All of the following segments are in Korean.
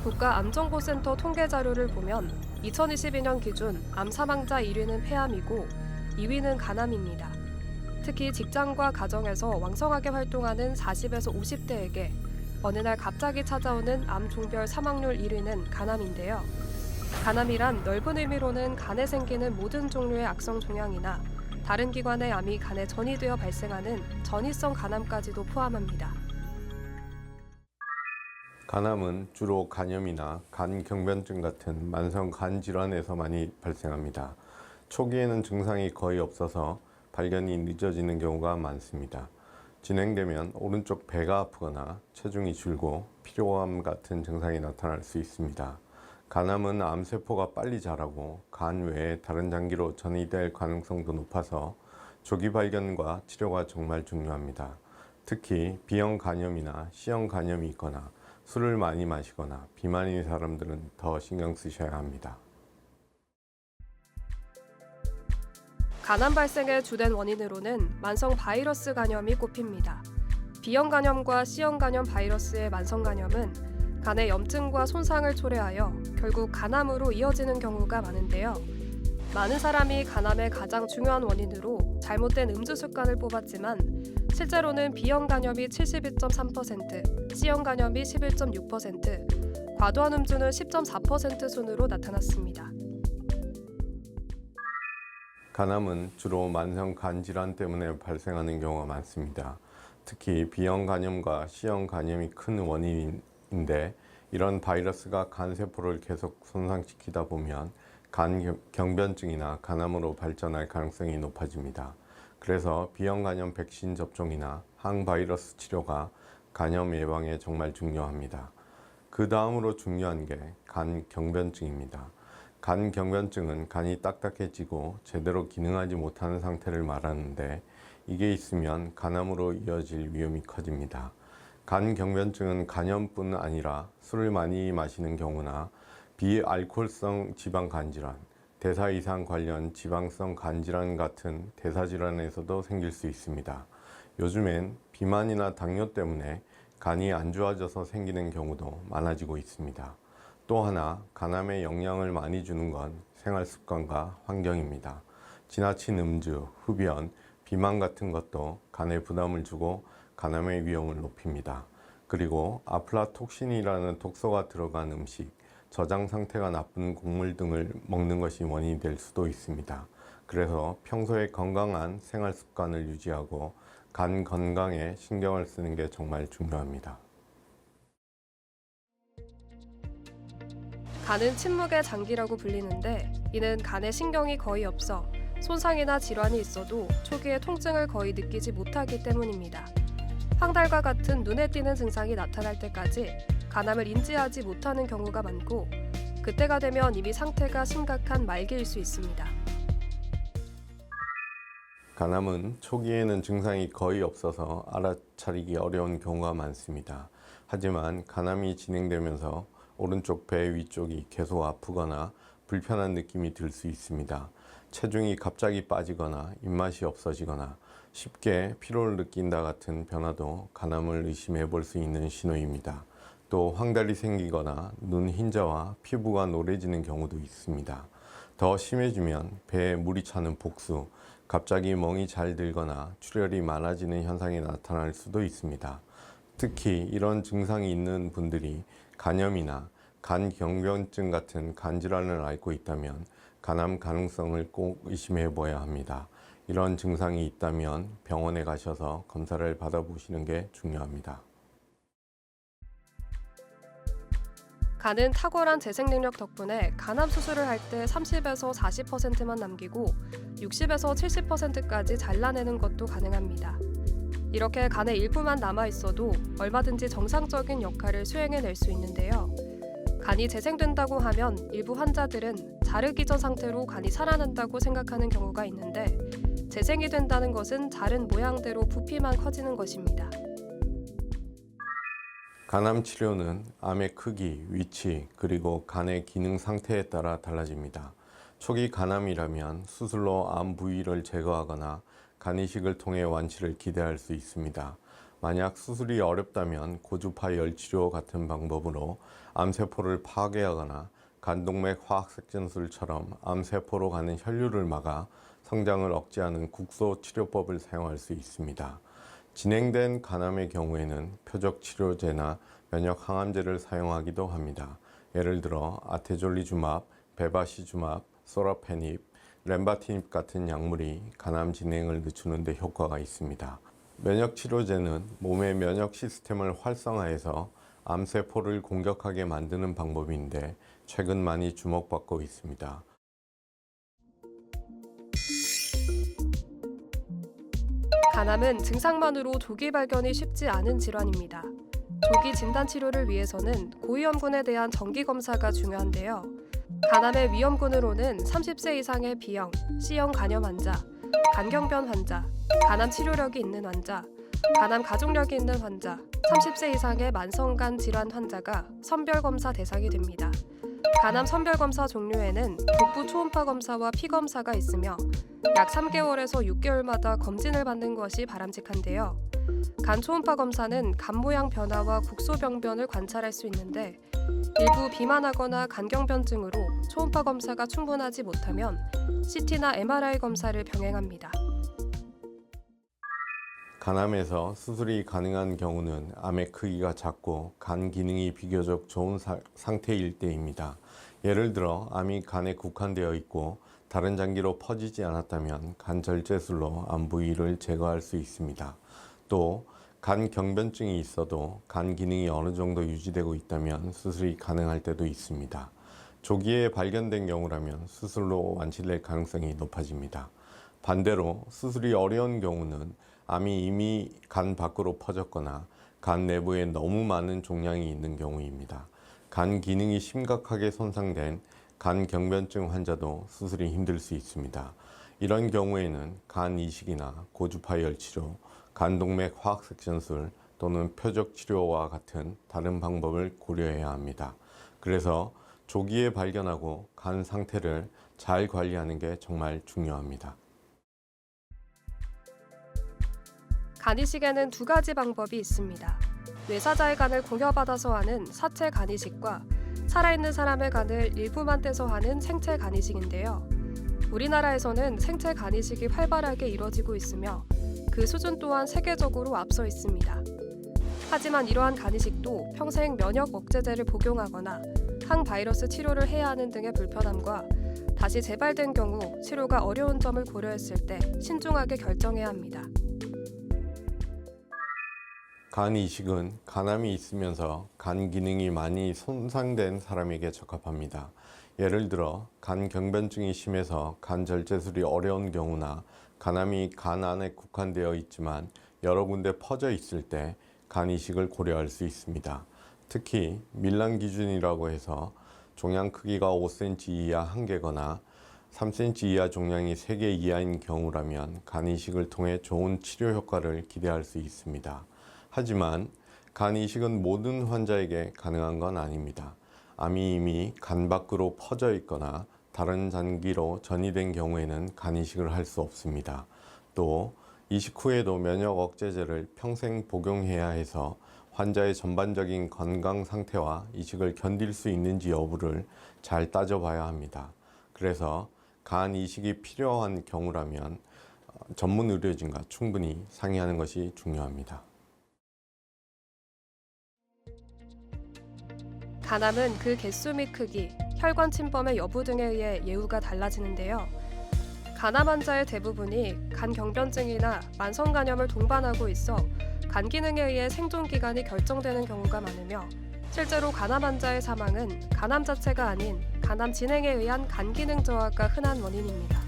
국가암정보센터 통계 자료를 보면 2022년 기준 암 사망자 1위는 폐암이고 2위는 간암입니다. 특히 직장과 가정에서 왕성하게 활동하는 40에서 50대에게 어느 날 갑자기 찾아오는 암 종별 사망률 1위는 간암인데요. 간암이란 넓은 의미로는 간에 생기는 모든 종류의 악성 종양이나 다른 기관의 암이 간에 전이되어 발생하는 전이성 간암까지도 포함합니다. 간암은 주로 간염이나 간경변증 같은 만성 간 질환에서 많이 발생합니다. 초기에는 증상이 거의 없어서 발견이 늦어지는 경우가 많습니다. 진행되면 오른쪽 배가 아프거나 체중이 줄고 피로감 같은 증상이 나타날 수 있습니다. 간암은 암세포가 빨리 자라고 간 외에 다른 장기로 전이될 가능성도 높아서 조기 발견과 치료가 정말 중요합니다. 특히 B형 간염이나 C형 간염이 있거나 술을 많이 마시거나 비만인 사람들은 더 신경 쓰셔야 합니다. 간암 발생의 주된 원인으로는 만성 바이러스 간염이 꼽힙니다. B형 간염과 C형 간염 바이러스의 만성 간염은 간의 염증과 손상을 초래하여 결국 간암으로 이어지는 경우가 많은데요. 많은 사람이 간암의 가장 중요한 원인으로 잘못된 음주 습관을 뽑았지만 실제로는 B형 간염이 72.3%, C형 간염이 11.6%, 과도한 음주는 10.4% 순으로 나타났습니다. 간암은 주로 만성 간 질환 때문에 발생하는 경우가 많습니다. 특히 B형 간염과 C형 간염이 큰 원인인데 이런 바이러스가 간세포를 계속 손상시키다 보면 간경변증이나 간암으로 발전할 가능성이 높아집니다. 그래서 B형 간염 백신 접종이나 항바이러스 치료가 간염 예방에 정말 중요합니다. 그 다음으로 중요한 게 간경변증입니다. 간경변증은 간이 딱딱해지고 제대로 기능하지 못하는 상태를 말하는데 이게 있으면 간암으로 이어질 위험이 커집니다. 간경변증은 간염뿐 아니라 술을 많이 마시는 경우나 비알코올성 지방 간질환, 대사 이상 관련 지방성 간질환 같은 대사질환에서도 생길 수 있습니다. 요즘엔 비만이나 당뇨 때문에 간이 안 좋아져서 생기는 경우도 많아지고 있습니다. 또 하나 간암에 영향을 많이 주는 건 생활 습관과 환경입니다. 지나친 음주, 흡연, 비만 같은 것도 간에 부담을 주고 간암의 위험을 높입니다. 그리고 아플라톡신이라는 독소가 들어간 음식, 저장 상태가 나쁜 곡물 등을 먹는 것이 원인이 될 수도 있습니다. 그래서 평소에 건강한 생활 습관을 유지하고 간 건강에 신경을 쓰는 게 정말 중요합니다. 간은 침묵의 장기라고 불리는데 이는 간에 신경이 거의 없어 손상이나 질환이 있어도 초기에 통증을 거의 느끼지 못하기 때문입니다. 황달과 같은 눈에 띄는 증상이 나타날 때까지 간암을 인지하지 못하는 경우가 많고 그때가 되면 이미 상태가 심각한 말기일 수 있습니다. 간암은 초기에는 증상이 거의 없어서 알아차리기 어려운 경우가 많습니다. 하지만 간암이 진행되면서 오른쪽 배 위쪽이 계속 아프거나 불편한 느낌이 들 수 있습니다. 체중이 갑자기 빠지거나 입맛이 없어지거나 쉽게 피로를 느낀다 같은 변화도 간암을 의심해 볼 수 있는 신호입니다. 또 황달이 생기거나 눈 흰자와 피부가 노래지는 경우도 있습니다. 더 심해지면 배에 물이 차는 복수, 갑자기 멍이 잘 들거나 출혈이 많아지는 현상이 나타날 수도 있습니다. 특히 이런 증상이 있는 분들이 간염이나 간경변증 같은 간질환을 앓고 있다면 간암 가능성을 꼭 의심해 봐야 합니다. 이런 증상이 있다면 병원에 가셔서 검사를 받아보시는 게 중요합니다. 간은 탁월한 재생 능력 덕분에 간암 수술을 할 때 30에서 40%만 남기고 60에서 70%까지 잘라내는 것도 가능합니다. 이렇게 간의 일부만 남아있어도 얼마든지 정상적인 역할을 수행해낼 수 있는데요. 간이 재생된다고 하면 일부 환자들은 자르기 전 상태로 간이 살아난다고 생각하는 경우가 있는데 재생이 된다는 것은 자른 모양대로 부피만 커지는 것입니다. 간암 치료는 암의 크기, 위치, 그리고 간의 기능 상태에 따라 달라집니다. 초기 간암이라면 수술로 암 부위를 제거하거나 간이식을 통해 완치를 기대할 수 있습니다. 만약 수술이 어렵다면 고주파 열치료 같은 방법으로 암세포를 파괴하거나 간동맥 화학색전술처럼 암세포로 가는 혈류를 막아 성장을 억제하는 국소 치료법을 사용할 수 있습니다. 진행된 간암의 경우에는 표적 치료제나 면역 항암제를 사용하기도 합니다. 예를 들어 아테졸리주맙, 베바시주맙, 소라페닙, 렘바티닙 같은 약물이 간암 진행을 늦추는 데 효과가 있습니다. 면역 치료제는 몸의 면역 시스템을 활성화해서 암세포를 공격하게 만드는 방법인데 최근 많이 주목받고 있습니다. 간암은 증상만으로 조기 발견이 쉽지 않은 질환입니다. 조기 진단 치료를 위해서는 고위험군에 대한 정기 검사가 중요한데요. 간암의 위험군으로는 30세 이상의 B형, C형 간염 환자, 간경변 환자, 간암 치료력이 있는 환자, 간암 가족력이 있는 환자, 30세 이상의 만성간 질환 환자가 선별검사 대상이 됩니다. 간암 선별검사 종류에는 복부 초음파 검사와 피검사가 있으며 약 3개월에서 6개월마다 검진을 받는 것이 바람직한데요. 간 초음파 검사는 간 모양 변화와 국소병변을 관찰할 수 있는데 일부 비만하거나 간경변증으로 초음파 검사가 충분하지 못하면 CT나 MRI 검사를 병행합니다. 간암에서 수술이 가능한 경우는 암의 크기가 작고 간 기능이 비교적 좋은 상태일 때입니다. 예를 들어 암이 간에 국한되어 있고 다른 장기로 퍼지지 않았다면 간 절제술로 암 부위를 제거할 수 있습니다. 또 간 경변증이 있어도 간 기능이 어느 정도 유지되고 있다면 수술이 가능할 때도 있습니다. 조기에 발견된 경우라면 수술로 완치될 가능성이 높아집니다. 반대로 수술이 어려운 경우는 암이 이미 간 밖으로 퍼졌거나 간 내부에 너무 많은 종양이 있는 경우입니다. 간 기능이 심각하게 손상된 간 경변증 환자도 수술이 힘들 수 있습니다. 이런 경우에는 간 이식이나 고주파 열치료, 간동맥 화학색전술 또는 표적 치료와 같은 다른 방법을 고려해야 합니다. 그래서 조기에 발견하고 간 상태를 잘 관리하는 게 정말 중요합니다. 간 이식에는 두 가지 방법이 있습니다. 뇌사자의 간을 공여받아서 하는 사체 간 이식과 살아있는 사람의 간을 일부만 떼서 하는 생체 간 이식인데요. 우리나라에서는 생체 간 이식이 활발하게 이뤄지고 있으며 그 수준 또한 세계적으로 앞서 있습니다. 하지만 이러한 간 이식도 평생 면역 억제제를 복용하거나 항바이러스 치료를 해야 하는 등의 불편함과 다시 재발된 경우 치료가 어려운 점을 고려했을 때 신중하게 결정해야 합니다. 간 이식은 간암이 있으면서 간 기능이 많이 손상된 사람에게 적합합니다. 예를 들어 간 경변증이 심해서 간 절제술이 어려운 경우나 간암이 간 안에 국한되어 있지만 여러 군데 퍼져 있을 때 간 이식을 고려할 수 있습니다. 특히 밀란 기준이라고 해서 종양 크기가 5cm 이하 1개거나 3cm 이하 종양이 3개 이하인 경우라면 간 이식을 통해 좋은 치료 효과를 기대할 수 있습니다. 하지만 간 이식은 모든 환자에게 가능한 건 아닙니다. 암이 이미 간 밖으로 퍼져 있거나 다른 장기로 전이된 경우에는 간 이식을 할 수 없습니다. 또 이식 후에도 면역 억제제를 평생 복용해야 해서 환자의 전반적인 건강 상태와 이식을 견딜 수 있는지 여부를 잘 따져봐야 합니다. 그래서 간 이식이 필요한 경우라면 전문 의료진과 충분히 상의하는 것이 중요합니다. 간암은 그 개수 및 크기, 혈관 침범의 여부 등에 의해 예후가 달라지는데요. 간암 환자의 대부분이 간 경변증이나 만성 간염을 동반하고 있어 간 기능에 의해 생존 기간이 결정되는 경우가 많으며 실제로 간암 환자의 사망은 간암 자체가 아닌 간암 진행에 의한 간 기능 저하가 흔한 원인입니다.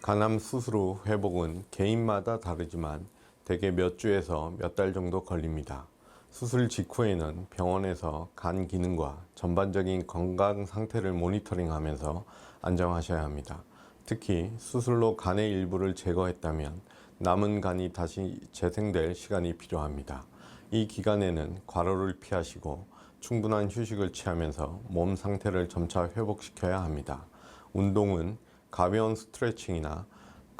간암 수술 후 회복은 개인마다 다르지만 대개 몇 주에서 몇 달 정도 걸립니다. 수술 직후에는 병원에서 간 기능과 전반적인 건강 상태를 모니터링하면서 안정하셔야 합니다. 특히 수술로 간의 일부를 제거했다면 남은 간이 다시 재생될 시간이 필요합니다. 이 기간에는 과로를 피하시고 충분한 휴식을 취하면서 몸 상태를 점차 회복시켜야 합니다. 운동은 가벼운 스트레칭이나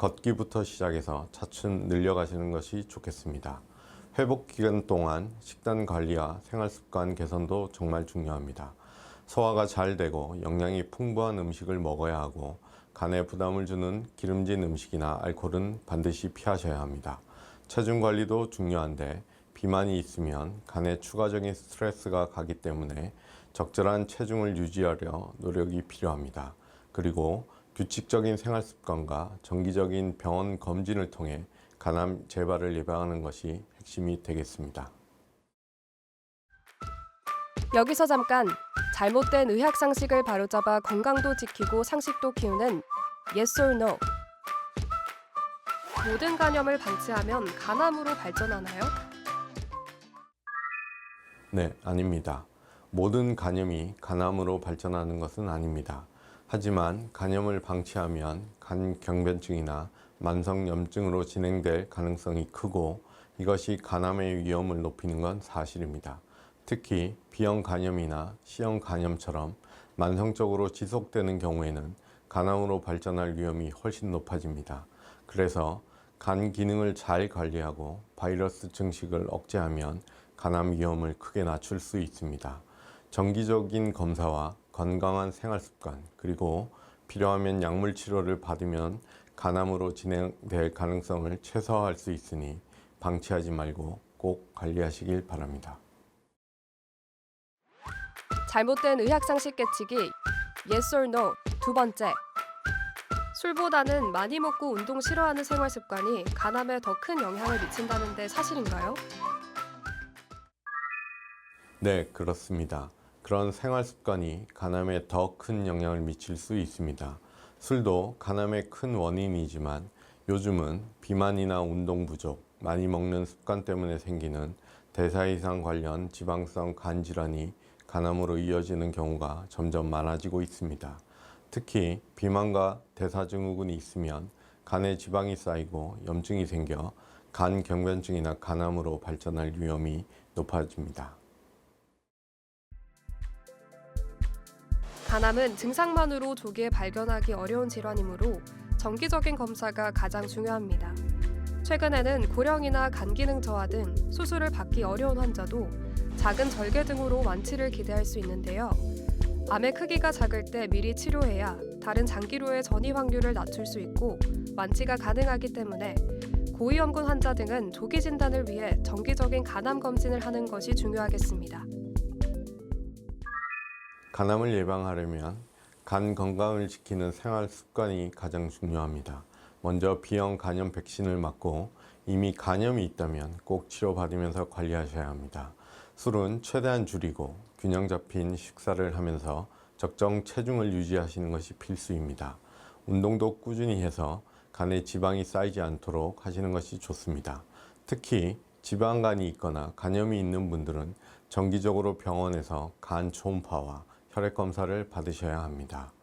걷기부터 시작해서 차츰 늘려가시는 것이 좋겠습니다. 회복 기간 동안 식단 관리와 생활 습관 개선도 정말 중요합니다. 소화가 잘 되고 영양이 풍부한 음식을 먹어야 하고 간에 부담을 주는 기름진 음식이나 알코올은 반드시 피하셔야 합니다. 체중 관리도 중요한데 비만이 있으면 간에 추가적인 스트레스가 가기 때문에 적절한 체중을 유지하려 노력이 필요합니다. 그리고 규칙적인 생활 습관과 정기적인 병원 검진을 통해 간암 재발을 예방하는 것이 핵심이 되겠습니다. 여기서 잠깐 잘못된 의학 상식을 바로잡아 건강도 지키고 상식도 키우는 Yes or No. 모든 간염을 방치하면 간암으로 발전하나요? 네, 아닙니다. 모든 간염이 간암으로 발전하는 것은 아닙니다. 하지만 간염을 방치하면 간 경변증이나 만성염증으로 진행될 가능성이 크고 이것이 간암의 위험을 높이는 건 사실입니다. 특히 B형 간염이나 C형 간염처럼 만성적으로 지속되는 경우에는 간암으로 발전할 위험이 훨씬 높아집니다. 그래서 간 기능을 잘 관리하고 바이러스 증식을 억제하면 간암 위험을 크게 낮출 수 있습니다. 정기적인 검사와 건강한 생활 습관 그리고 필요하면 약물 치료를 받으면 간암으로 진행될 가능성을 최소화할 수 있으니 방치하지 말고 꼭 관리하시길 바랍니다. 잘못된 의학 상식 깨치기 Yes or No. 두 번째. 술보다는 많이 먹고 운동 싫어하는 생활 습관이 간암에 더 큰 영향을 미친다는데 사실인가요? 네, 그렇습니다. 그런 생활 습관이 간암에 더 큰 영향을 미칠 수 있습니다. 술도 간암의 큰 원인이지만 요즘은 비만이나 운동 부족, 많이 먹는 습관 때문에 생기는 대사이상 관련 지방성 간 질환이 간암으로 이어지는 경우가 점점 많아지고 있습니다. 특히 비만과 대사증후군이 있으면 간에 지방이 쌓이고 염증이 생겨 간 경변증이나 간암으로 발전할 위험이 높아집니다. 간암은 증상만으로 조기에 발견하기 어려운 질환이므로 정기적인 검사가 가장 중요합니다. 최근에는 고령이나 간 기능 저하 등 수술을 받기 어려운 환자도 작은 절개 등으로 완치를 기대할 수 있는데요. 암의 크기가 작을 때 미리 치료해야 다른 장기로의 전이 확률을 낮출 수 있고 완치가 가능하기 때문에 고위험군 환자 등은 조기 진단을 위해 정기적인 간암 검진을 하는 것이 중요하겠습니다. 간암을 예방하려면 간 건강을 지키는 생활 습관이 가장 중요합니다. 먼저 B형 간염 백신을 맞고 이미 간염이 있다면 꼭 치료받으면서 관리하셔야 합니다. 술은 최대한 줄이고 균형 잡힌 식사를 하면서 적정 체중을 유지하시는 것이 필수입니다. 운동도 꾸준히 해서 간에 지방이 쌓이지 않도록 하시는 것이 좋습니다. 특히 지방간이 있거나 간염이 있는 분들은 정기적으로 병원에서 간 초음파와 혈액 검사를 받으셔야 합니다.